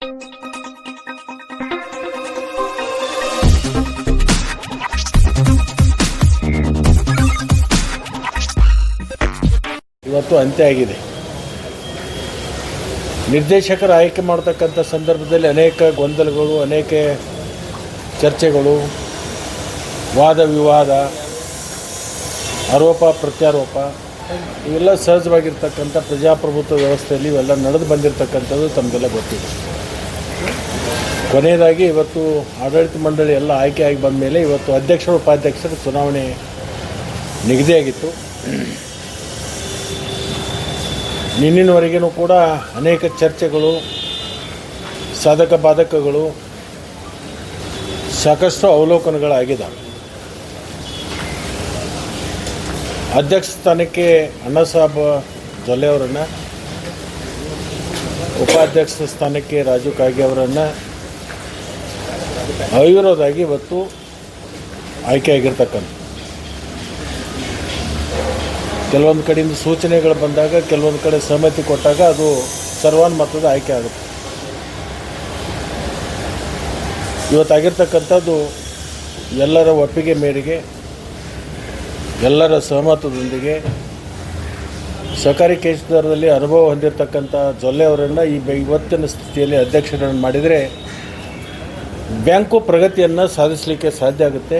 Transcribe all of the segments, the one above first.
ಇವತ್ತು ಅಂತ್ಯ ಆಗಿದೆ. ನಿರ್ದೇಶಕರ ಆಯ್ಕೆ ಮಾಡತಕ್ಕಂಥ ಸಂದರ್ಭದಲ್ಲಿ ಅನೇಕ ಗೊಂದಲಗಳು, ಅನೇಕ ಚರ್ಚೆಗಳು, ವಾದ ವಿವಾದ, ಆರೋಪ ಪ್ರತ್ಯಾರೋಪ ಇವೆಲ್ಲ ಸಹಜವಾಗಿರ್ತಕ್ಕಂಥ ಪ್ರಜಾಪ್ರಭುತ್ವ ವ್ಯವಸ್ಥೆಯಲ್ಲಿ ಇವೆಲ್ಲ ನಡೆದು ಬಂದಿರತಕ್ಕಂಥದ್ದು ತಮಗೆಲ್ಲ ಗೊತ್ತಿದೆ. ಕೊನೆಯದಾಗಿ ಇವತ್ತು ಆಡಳಿತ ಮಂಡಳಿ ಎಲ್ಲ ಆಯ್ಕೆಯಾಗಿ ಬಂದ ಮೇಲೆ ಇವತ್ತು ಅಧ್ಯಕ್ಷರು ಉಪಾಧ್ಯಕ್ಷರ ಚುನಾವಣೆ ನಿಗದಿಯಾಗಿತ್ತು. ನಿನ್ನಿನವರೆಗೂ ಕೂಡ ಅನೇಕ ಚರ್ಚೆಗಳು, ಸಾಧಕ ಬಾಧಕಗಳು, ಸಾಕಷ್ಟು ಅವಲೋಕನಗಳಾಗಿದ್ದಾವೆ. ಅಧ್ಯಕ್ಷ ಸ್ಥಾನಕ್ಕೆ ಅಣ್ಣಾಸಾಹೇಬ್ ಜೊಲ್ಲೆ ಅವರನ್ನು, ಉಪಾಧ್ಯಕ್ಷ ಸ್ಥಾನಕ್ಕೆ ರಾಜು ಕಾಗೆ ಅವರನ್ನು ಅವಿರೋಧವಾಗಿ ಇವತ್ತು ಆಯ್ಕೆಯಾಗಿರ್ತಕ್ಕಂಥ. ಕೆಲವೊಂದು ಕಡೆಯಿಂದ ಸೂಚನೆಗಳು ಬಂದಾಗ, ಕೆಲವೊಂದು ಕಡೆ ಸಹಮತಿ ಕೊಟ್ಟಾಗ ಅದು ಸರ್ವಾನುಮತದ ಆಯ್ಕೆ ಆಗುತ್ತೆ. ಇವತ್ತಾಗಿರ್ತಕ್ಕಂಥದ್ದು ಎಲ್ಲರ ಒಪ್ಪಿಗೆ ಮೇರೆಗೆ, ಎಲ್ಲರ ಸಹಮತದೊಂದಿಗೆ ಸಹಕಾರಿ ಕ್ಷೇತ್ರದಲ್ಲಿ ಅನುಭವ ಹೊಂದಿರತಕ್ಕಂಥ ಜೊಲ್ಲೆ ಅವರನ್ನು ಇವತ್ತಿನ ಸ್ಥಿತಿಯಲ್ಲಿ ಅಧ್ಯಕ್ಷರನ್ನು ಮಾಡಿದರೆ ಬ್ಯಾಂಕು ಪ್ರಗತಿಯನ್ನು ಸಾಧಿಸಲಿಕ್ಕೆ ಸಾಧ್ಯ ಆಗುತ್ತೆ.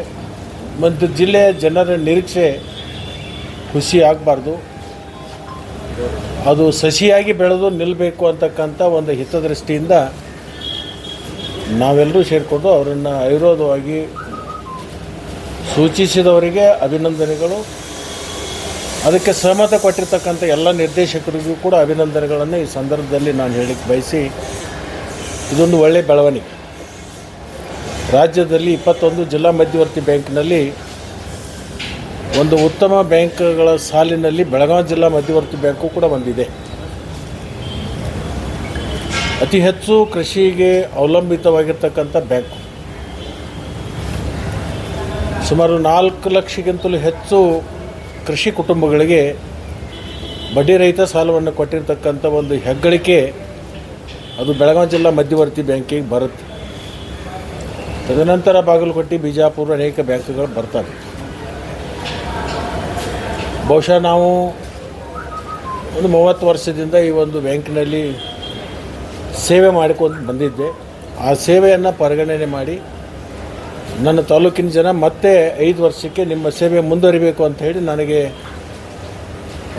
ಮತ್ತು ಜಿಲ್ಲೆಯ ಜನರ ನಿರೀಕ್ಷೆ ಖುಷಿ ಆಗಬಾರ್ದು, ಅದು ಸಸಿಯಾಗಿ ಬೆಳೆದು ನಿಲ್ಲಬೇಕು ಅಂತಕ್ಕಂಥ ಒಂದು ಹಿತದೃಷ್ಟಿಯಿಂದ ನಾವೆಲ್ಲರೂ ಸೇರಿಕೊಂಡು ಅವರನ್ನು ಅವಿರೋಧವಾಗಿ ಸೂಚಿಸಿದವರಿಗೆ ಅಭಿನಂದನೆಗಳು. ಅದಕ್ಕೆ ಸಹಮತ ಕೊಟ್ಟಿರ್ತಕ್ಕಂಥ ಎಲ್ಲ ನಿರ್ದೇಶಕರಿಗೂ ಕೂಡ ಅಭಿನಂದನೆಗಳನ್ನು ಈ ಸಂದರ್ಭದಲ್ಲಿ ನಾನು ಹೇಳಲಿಕ್ಕೆ ಬಯಸಿ, ಇದೊಂದು ಒಳ್ಳೆಯ ಬೆಳವಣಿಗೆ. ರಾಜ್ಯದಲ್ಲಿ 21 ಜಿಲ್ಲಾ ಮಧ್ಯವರ್ತಿ ಬ್ಯಾಂಕ್ನಲ್ಲಿ ಒಂದು ಉತ್ತಮ ಬ್ಯಾಂಕ್ಗಳ ಸಾಲಿನಲ್ಲಿ ಬೆಳಗಾವಿ ಜಿಲ್ಲಾ ಮಧ್ಯವರ್ತಿ ಬ್ಯಾಂಕು ಕೂಡ ಒಂದಿದೆ. ಅತಿ ಹೆಚ್ಚು ಕೃಷಿಗೆ ಅವಲಂಬಿತವಾಗಿರ್ತಕ್ಕಂಥ ಬ್ಯಾಂಕು. ಸುಮಾರು 4 ಲಕ್ಷಕ್ಕಿಂತಲೂ ಹೆಚ್ಚು ಕೃಷಿ ಕುಟುಂಬಗಳಿಗೆ ಬಡ್ಡಿರಹಿತ ಸಾಲವನ್ನು ಕೊಟ್ಟಿರ್ತಕ್ಕಂಥ ಒಂದು ಹೆಗ್ಗಳಿಕೆ ಅದು ಬೆಳಗಾವಿ ಜಿಲ್ಲಾ ಮಧ್ಯವರ್ತಿ ಬ್ಯಾಂಕಿಗೆ ಬರುತ್ತೆ. ತದನಂತರ ಬಾಗಲಕೋಟೆ, ಬಿಜಾಪುರ ಅನೇಕ ಬ್ಯಾಂಕ್ಗಳು ಬರ್ತವೆ. ಬಹುಶಃ ನಾವು ಒಂದು 30 ವರ್ಷದಿಂದ ಈ ಒಂದು ಬ್ಯಾಂಕಿನಲ್ಲಿ ಸೇವೆ ಮಾಡಿಕೊಂಡು ಬಂದಿದ್ದೆ. ಆ ಸೇವೆಯನ್ನು ಪರಿಗಣನೆ ಮಾಡಿ ನನ್ನ ತಾಲೂಕಿನ ಜನ ಮತ್ತೆ 5 ವರ್ಷಕ್ಕೆ ನಿಮ್ಮ ಸೇವೆ ಮುಂದುವರಿಬೇಕು ಅಂತ ಹೇಳಿ ನನಗೆ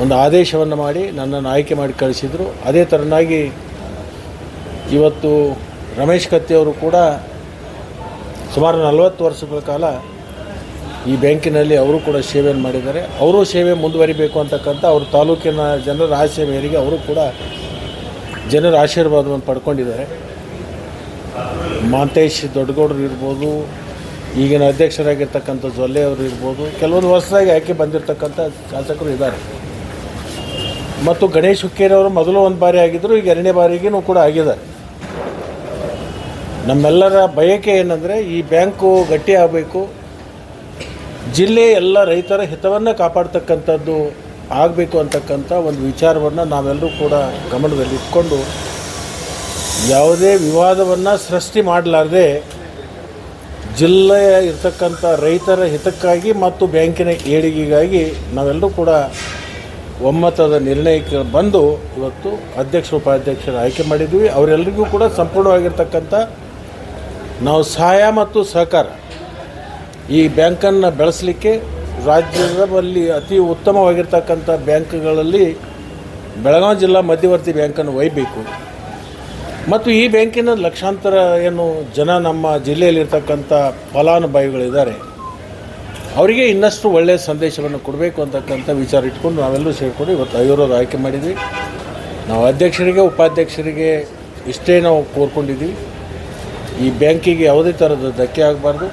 ಒಂದು ಆದೇಶವನ್ನು ಮಾಡಿ ನನ್ನನ್ನು ಆಯ್ಕೆ ಮಾಡಿ ಕಳಿಸಿದರು. ಅದೇ ಥರನಾಗಿ ಇವತ್ತು ರಮೇಶ್ ಕತ್ತಿಯವರು ಕೂಡ ಸುಮಾರು 40 ವರ್ಷಗಳ ಕಾಲ ಈ ಬ್ಯಾಂಕಿನಲ್ಲಿ ಅವರು ಕೂಡ ಸೇವೆಯನ್ನು ಮಾಡಿದ್ದಾರೆ. ಅವರು ಸೇವೆ ಮುಂದುವರಿಬೇಕು ಅಂತಕ್ಕಂಥ ಅವ್ರ ತಾಲೂಕಿನ ಜನರ ಆಸೆ ಮೇರೆಗೆ ಅವರು ಕೂಡ ಜನರ ಆಶೀರ್ವಾದವನ್ನು ಪಡ್ಕೊಂಡಿದ್ದಾರೆ. ಮಾಂತೇಶ್ ದೊಡ್ಡಗೌಡರು ಇರ್ಬೋದು, ಈಗಿನ ಅಧ್ಯಕ್ಷರಾಗಿರ್ತಕ್ಕಂಥ ಜೊಲ್ಲೆ ಅವರು ಇರ್ಬೋದು, ಕೆಲವೊಂದು ವರ್ಷದಾಗಿ ಆಯ್ಕೆ ಬಂದಿರತಕ್ಕಂಥ ಶಾಸಕರು ಇದ್ದಾರೆ. ಮತ್ತು ಗಣೇಶ್ ಹುಕ್ಕೇರಿಯವರು ಮೊದಲು ಒಂದು ಬಾರಿ ಆಗಿದ್ದರು, ಈಗ 2ನೇ ಬಾರಿಗೂ ಕೂಡ ಆಗಿದ್ದಾರೆ. ನಮ್ಮೆಲ್ಲರ ಬಯಕೆ ಏನಂದರೆ ಈ ಬ್ಯಾಂಕು ಗಟ್ಟಿ ಆಗಬೇಕು, ಜಿಲ್ಲೆಯ ಎಲ್ಲ ರೈತರ ಹಿತವನ್ನು ಕಾಪಾಡ್ತಕ್ಕಂಥದ್ದು ಆಗಬೇಕು ಅಂತಕ್ಕಂಥ ಒಂದು ವಿಚಾರವನ್ನು ನಾವೆಲ್ಲರೂ ಕೂಡ ಗಮನದಲ್ಲಿ ಇಟ್ಕೊಂಡು ಯಾವುದೇ ವಿವಾದವನ್ನು ಸೃಷ್ಟಿ ಮಾಡಲಾರದೆ ಜಿಲ್ಲೆಯ ಇರ್ತಕ್ಕಂಥ ರೈತರ ಹಿತಕ್ಕಾಗಿ ಮತ್ತು ಬ್ಯಾಂಕಿನ ಏಳಿಗೆಗಾಗಿ ನಾವೆಲ್ಲರೂ ಕೂಡ ಒಮ್ಮತದ ನಿರ್ಣಯಕ್ಕೆ ಬಂದು ಇವತ್ತು ಅಧ್ಯಕ್ಷ ಉಪಾಧ್ಯಕ್ಷರ ಆಯ್ಕೆ ಮಾಡಿದ್ವಿ. ಅವರೆಲ್ಲರಿಗೂ ಕೂಡ ಸಂಪೂರ್ಣವಾಗಿರ್ತಕ್ಕಂಥ ನಾವು ಸಹಾಯ ಮತ್ತು ಸಹಕಾರ ಈ ಬ್ಯಾಂಕನ್ನು ಬೆಳೆಸಲಿಕ್ಕೆ ರಾಜ್ಯದಲ್ಲಿ ಅತಿ ಉತ್ತಮವಾಗಿರ್ತಕ್ಕಂಥ ಬ್ಯಾಂಕ್ಗಳಲ್ಲಿ ಬೆಳಗಾವಿ ಜಿಲ್ಲಾ ಮಧ್ಯವರ್ತಿ ಬ್ಯಾಂಕನ್ನು ಒಯ್ಯಬೇಕು. ಮತ್ತು ಈ ಬ್ಯಾಂಕಿನ ಲಕ್ಷಾಂತರ ಏನು ಜನ ನಮ್ಮ ಜಿಲ್ಲೆಯಲ್ಲಿರ್ತಕ್ಕಂಥ ಫಲಾನುಭವಿಗಳಿದ್ದಾರೆ, ಅವರಿಗೆ ಇನ್ನಷ್ಟು ಒಳ್ಳೆಯ ಸಂದೇಶವನ್ನು ಕೊಡಬೇಕು ಅಂತಕ್ಕಂಥ ವಿಚಾರ ಇಟ್ಕೊಂಡು ನಾವೆಲ್ಲರೂ ಸೇರಿಕೊಂಡು ಇವತ್ತು ಅವಿರೋಧ ಆಯ್ಕೆ ಮಾಡಿದ್ವಿ. ನಾವು ಅಧ್ಯಕ್ಷರಿಗೆ, ಉಪಾಧ್ಯಕ್ಷರಿಗೆ ಇಷ್ಟೇ ನಾವು ಕೋರ್ಕೊಂಡಿದ್ವಿ. ಈ ಬ್ಯಾಂಕಿಗೆ ಯಾವುದೇ ಥರದ ಧಕ್ಕೆ ಆಗಬಾರ್ದು,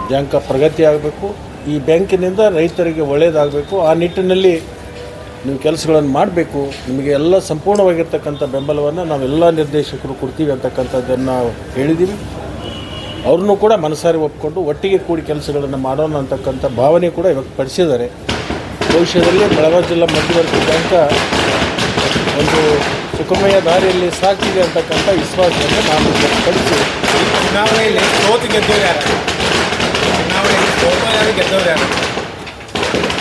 ಬ್ಯಾಂಕ ಪ್ರಗತಿ ಆಗಬೇಕು, ಈ ಬ್ಯಾಂಕಿನಿಂದ ರೈತರಿಗೆ ಒಳ್ಳೆಯದಾಗಬೇಕು. ಆ ನಿಟ್ಟಿನಲ್ಲಿ ನೀವು ಕೆಲಸಗಳನ್ನು ಮಾಡಬೇಕು. ನಿಮಗೆ ಎಲ್ಲ ಸಂಪೂರ್ಣವಾಗಿರ್ತಕ್ಕಂಥ ಬೆಂಬಲವನ್ನು ನಾವೆಲ್ಲ ನಿರ್ದೇಶಕರು ಕೊಡ್ತೀವಿ ಅಂತಕ್ಕಂಥದ್ದನ್ನು ನಾವು ಹೇಳಿದ್ದೀವಿ. ಅವ್ರನ್ನೂ ಕೂಡ ಮನಸಾರಿ ಒಪ್ಪಿಕೊಂಡು ಒಟ್ಟಿಗೆ ಕೂಡಿ ಕೆಲಸಗಳನ್ನು ಮಾಡೋಣ ಅಂತಕ್ಕಂಥ ಭಾವನೆ ಕೂಡ ವ್ಯಕ್ತಪಡಿಸಿದ್ದಾರೆ. ಭವಿಷ್ಯದಲ್ಲಿ ಬೆಳಗಾವಿ ಜಿಲ್ಲಾ ಮಧ್ಯವರ್ತಿ ಬ್ಯಾಂಕ ಒಂದು ಸುಖಮಯ ದಾರಿಯಲ್ಲಿ ಸಾಗ್ತಿದೆ ಅಂತಕ್ಕಂಥ ವಿಶ್ವಾಸವನ್ನು ನಾನು ವ್ಯಕ್ತಪಡಿಸಿ ಚುನಾವಣೆಯಲ್ಲಿ ಸೋತು ಗೆದ್ದವ್ರು ಯಾರು? ಚುನಾವಣೆಯಲ್ಲಿ ಸೋತು ಯಾರು ಗೆದ್ದವ್ರು ಯಾರು?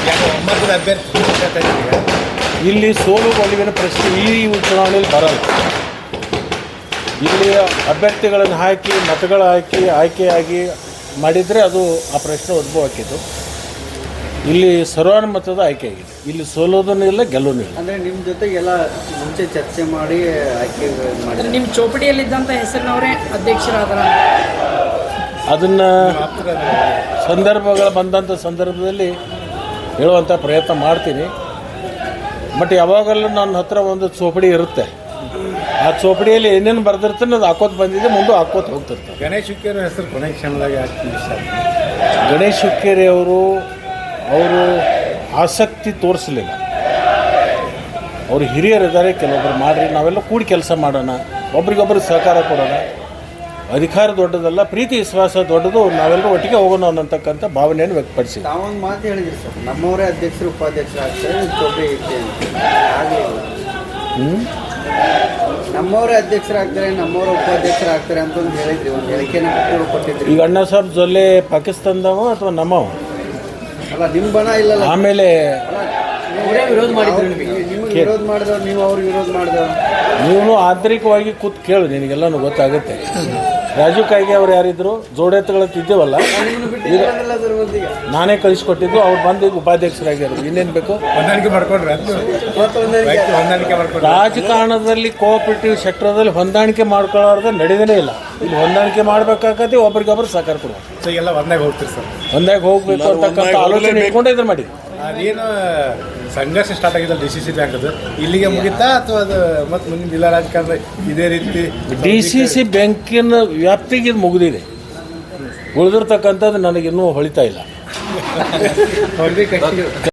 ಯಾಕೆ ಒಮ್ಮತದ ಅಭ್ಯರ್ಥಿ ಇಲ್ಲಿ ಸೋಲು ಗೆಲುವಿನ ಪ್ರಶ್ನೆ ಈ ಚುನಾವಣೆಯಲ್ಲಿ ಬರಲ್ಲ. ಇಲ್ಲಿ ಅಭ್ಯರ್ಥಿಗಳನ್ನು ಹಾಕಿ ಮತಗಳು ಹಾಕಿ ಆಯ್ಕೆಯಾಗಿ ಮಾಡಿದರೆ ಅದು ಆ ಪ್ರಶ್ನೆ ಉದ್ಭವ ಆಕಿದ್ದು. ಇಲ್ಲಿ ಸರ್ವಾನುಮತದ ಆಯ್ಕೆ ಆಗಿದೆ. ಇಲ್ಲಿ ಸೋಲೋದೂ ಇಲ್ಲ, ಗೆಲ್ಲೋನೂ ಇಲ್ಲ. ಅಂದರೆ ನಿಮ್ಮ ಜೊತೆಗೆಲ್ಲ ಮುಂಚೆ ಚರ್ಚೆ ಮಾಡಿ ಆಯ್ಕೆ ಮಾಡಿ ನಿಮ್ಮ ಚೌಪಡಿಯಲ್ಲಿದ್ದಂಥ ಹೆಸರಿನವರೇ ಅಧ್ಯಕ್ಷರಾದರ ಅದನ್ನು ಸಂದರ್ಭಗಳು ಬಂದಂಥ ಸಂದರ್ಭದಲ್ಲಿ ಹೇಳುವಂಥ ಪ್ರಯತ್ನ ಮಾಡ್ತೀನಿ. ಬಟ್ ಯಾವಾಗಲೂ ನನ್ನ ಹತ್ರ ಒಂದು ಚೌಪಡಿ ಇರುತ್ತೆ. ಆ ಚೌಪಡಿಯಲ್ಲಿ ಏನೇನು ಬರೆದಿರ್ತಾನೆ ಅದು ಹಾಕೋತ ಬಂದಿದೆ, ಮುಂದೆ ಹಾಕೋತ ಹೋಗ್ತಿರ್ತಾರೆ. ಗಣೇಶ್ ಹುಕ್ಕೇರಿ ಹೆಸರು ಕೊನೆ ಕ್ಷಣದಾಗ ಯಾಕೆ ಗಣೇಶ್ ಹುಕ್ಕೇರಿ ಅವರು ಆಸಕ್ತಿ ತೋರಿಸಲಿಲ್ಲ. ಅವರು ಹಿರಿಯರಿದ್ದಾರೆ, ಕೆಲವೊಬ್ಬರು ಮಾಡಿರಿ, ನಾವೆಲ್ಲ ಕೂಡಿ ಕೆಲಸ ಮಾಡೋಣ, ಒಬ್ರಿಗೊಬ್ಬರು ಸಹಕಾರ ಕೊಡೋಣ. ಅಧಿಕಾರ ದೊಡ್ಡದಲ್ಲ, ಪ್ರೀತಿ ವಿಶ್ವಾಸ ದೊಡ್ಡದು, ನಾವೆಲ್ಲರೂ ಒಟ್ಟಿಗೆ ಹೋಗೋಣ ಅನ್ನತಕ್ಕಂಥ ಭಾವನೆಯನ್ನು ವ್ಯಕ್ತಪಡಿಸಿ. ತಾವೊಂದು ಮಾತು ಹೇಳಿದ್ರಿ ಸರ್, ನಮ್ಮವರೇ ಅಧ್ಯಕ್ಷರು ಉಪಾಧ್ಯಕ್ಷರು ಆಗ್ತಾರೆ, ಚೌಪಡಿ ಐತೆ ಅಂತ. ಆಗಲಿಲ್ಲ. ನಮ್ಮವರೇ ಅಧ್ಯಕ್ಷರಾಗ್ತಾರೆ, ನಮ್ಮವರೇ ಉಪಾಧ್ಯಕ್ಷರಾಗ್ತಾರೆ ಅಂತ ಒಂದು ಹೇಳಿದ್ರಿ, ಒಂದು ಹೇಳಿಕೆನ ಕೊಟ್ಟಿದ್ರಿ. ಈಗ ಅಣ್ಣ ಸಾಹೇಬ್ ಜೊಲ್ಲೆ ಪಾಕಿಸ್ತಾನದವ ಅಥವಾ ನಮ್ಮವ? ಅಲ್ಲ, ನಿಮ್ಮ ಬಣ ಇಲ್ಲಲ್ಲ. ಆಮೇಲೆ ವಿರೋಧ ಮಾಡಿದ್ರು, ನಿಮಗೆ ವಿರೋಧ ಮಾಡಿದವ್ರು, ನೀವು ಅವ್ರಿಗೆ ವಿರೋಧ ಮಾಡಿದವ್ರು. ನೀವು ಆಂತರಿಕವಾಗಿ ಕೂತ್ ಕೇಳು, ನಿನಗೆಲ್ಲನೂ ಗೊತ್ತಾಗುತ್ತೆ. ರಾಜೀವ್ ಕಾಯ್ಗೆ ಅವ್ರು ಯಾರಿದ್ರು, ಜೋಡೆತ್ತುಗಳಂತಿದ್ದೇವಲ್ಲ, ನಾನೇ ಕಳಿಸ್ಕೊಟ್ಟಿದ್ದು. ಅವ್ರು ಬಂದು ಉಪಾಧ್ಯಕ್ಷರಾಗ್ಯಾರು. ಇನ್ನೇನು ಬೇಕು? ಹೊಂದಾಣಿಕೆ ಮಾಡ್ಕೊಂಡ್ರೆ ಹೊಂದಾಣಿಕೆ ಮಾಡ್ಕೊಂಡ್ರೆ ರಾಜಕಾರಣದಲ್ಲಿ ಕೋಆಪರೇಟಿವ್ ಸೆಕ್ಟರ್ದಲ್ಲಿ ಹೊಂದಾಣಿಕೆ ಮಾಡ್ಕೊಳ್ಳೋದು ನಡೆದೇ ಇಲ್ಲ. ಇಲ್ಲಿ ಹೊಂದಾಣಿಕೆ ಮಾಡ್ಬೇಕಾಗತ್ತೆ, ಒಬ್ರಿಗೊಬ್ರು ಸಹಕಾರ ಕೊಡುವ. ಸೊ ಎಲ್ಲ ಒಂದಾಗ ಹೋಗ್ತೀರಿ ಸರ್? ಒಂದಾಗ ಹೋಗ್ಬೇಕು ಅಂತಕ್ಕಂಥ ಆಲೋಚನೆ ಇಟ್ಕೊಂಡು ಇದ್ರ ಮಾಡಿ. ಅದೇನು ಸಂಘರ್ಷ ಸ್ಟಾರ್ಟ್ ಆಗಿದೆ DCC ಬ್ಯಾಂಕ್ ಅದು ಇಲ್ಲಿಗೆ ಮುಗಿತಾ ಅಥವಾ ಅದು ಮತ್ತು ಮುಂದಿನ ಜಿಲ್ಲಾ ರಾಜಕಾರಣ ಇದೇ ರೀತಿ? DCC ಬ್ಯಾಂಕಿನ ವ್ಯಾಪ್ತಿಗೆ ಇದು ಮುಗಿದಿದೆ. ಉಳಿದಿರ್ತಕ್ಕಂಥದ್ದು ನನಗಿನ್ನೂ ಹೊಳಿತಾ ಇಲ್ಲ.